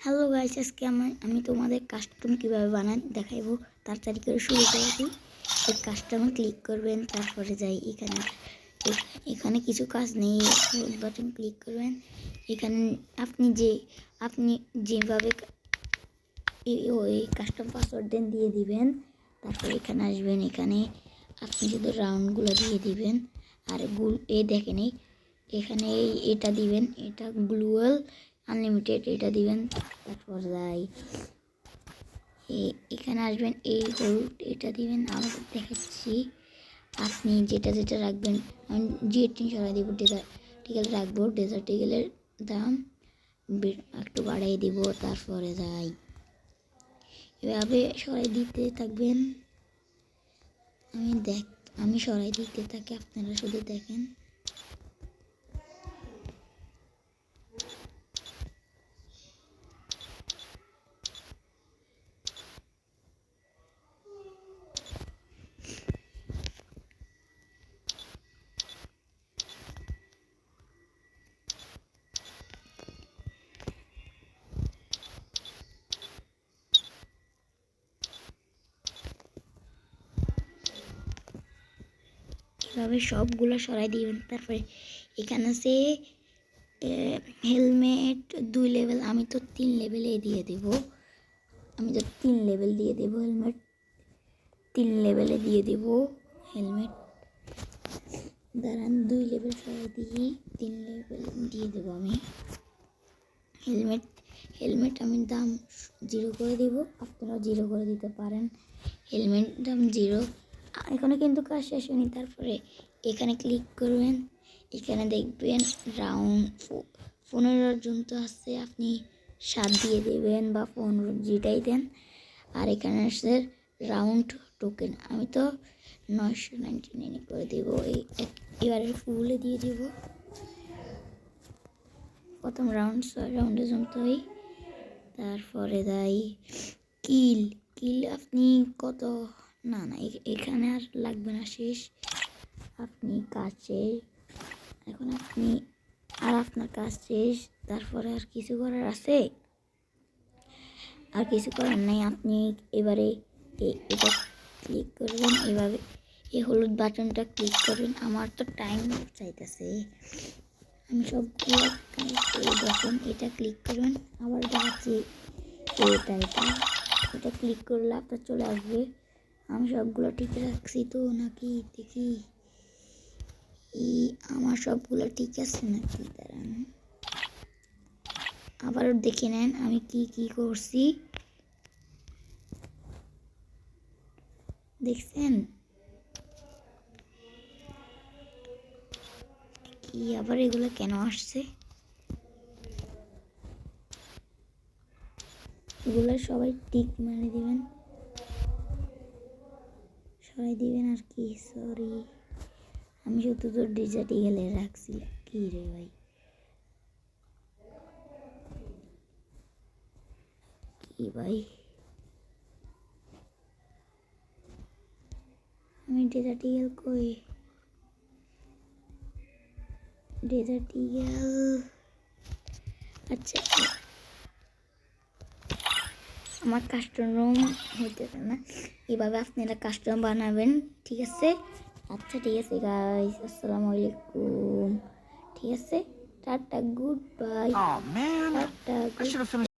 Hello guys, আজকে আমি তোমাদের কাস্টম কিভাবে বানাই দেখাইবো। তাড়াতাড়ি করে শুরু করে দিই। এই কাস্টমে ক্লিক করবেন, তারপরে যাই এখানে কিছু কাজ নেই। বাটন ক্লিক করবেন। এখানে আপনি যেভাবে ওই কাস্টম পাসওয়ার্ড দিয়ে দিবেন। তারপর এখানে আসবেন, এখানে আপনি শুধু রাউন্ডগুলো দিয়ে দিবেন। আর দেখেন এখানে এটা দিবেন, এটা গ্লোবাল আনলিমিটেড এটা দিবেন। তারপর যাই এখানে আসবেন, এই হলুদ এটা দিবেন। আমাদের দেখাচ্ছি আপনি যেটা রাখবেন। আমি জিএটি সরাই দিব, ডেজার্টিকেল রাখবো। ডেজার্টিকেলের দাম একটু বাড়াই দিব। তারপরে যাই এভাবে সরাই দিতে থাকবেন। আমি সরাই দিতে থাকি, আপনারা শুধু দেখেন। এভাবে সবগুলো সরাই দিবেন। তারপরে এখানে আছে হেলমেট 2 লেভেল, আমি তো 3 লেভেলে দিয়ে দেব। হেলমেট 3 লেভেলে দিয়ে দেব। হেলমেট দাঁড়ান, 2 লেভেল সরাই দিই, 3 লেভেল দিয়ে দেবো আমি। হেলমেট আমি দাম 0 করে দিব, আপনারা 0 করে দিতে পারেন। হেলমেট দাম 0। এখানে কিন্তু কাজ শেষ হয়নি। তারপরে এখানে ক্লিক করবেন, এখানে দেখবেন রাউন্ড 15 জন তো আছে, আপনি 7 দিয়ে দেবেন বা 15 যেটাই দেন। আর এখানে আসছে রাউন্ড টোকেন, আমি তো 999 করে দেব। এবারে ফুলে দিয়ে দেব। প্রথম রাউন্ড 6 রাউন্ডের জন্যই। তারপরে যাই কিল আপনি কত না এখানে আর লাগবে না, শেষ। আপনি কাছে এখন আপনার কাজ শেষ। তারপরে আর কিছু করার আছে? আর কিছু করার নেই। আপনি এবারে এটা ক্লিক করবেন, এভাবে এই হলুদ বাটনটা ক্লিক করবেন। আমার তো টাইম চাইতেছে, আমি সবগুলো দেখুন। এটা ক্লিক করবেন, আবার দেখাচ্ছি। এটা ক্লিক করলে আপনার চলে আসবে। আমি সবগুলো ঠিক রাখছি তো নাকি দেখি, আমার সবগুলো ঠিক আছে নাকি। দাঁড়ান আবারও দেখে নেন আমি কি করছি। দেখছেন কি? আবার এগুলো কেন আসছে? এগুলো সবাই টিক মেরে দিবেন, সবাই দিবেন। আর কি, সরি আমি শুধু তো ডিজার্টি গেলে রাখছি। কি রে ভাই, কি ভাই, আমি ডেজার্ট ইগল কই? ডেজার্ট ইগল, আচ্ছা আমার কাস্টম রুম হইতেছে না। এভাবে আপনারা কাস্টম বানাবেন, ঠিক আছে? আচ্ছা ঠিক আছে গাইস, আসসালামু আলাইকুম। ঠিক আছে, টাটা, গুড বাই। টাটা।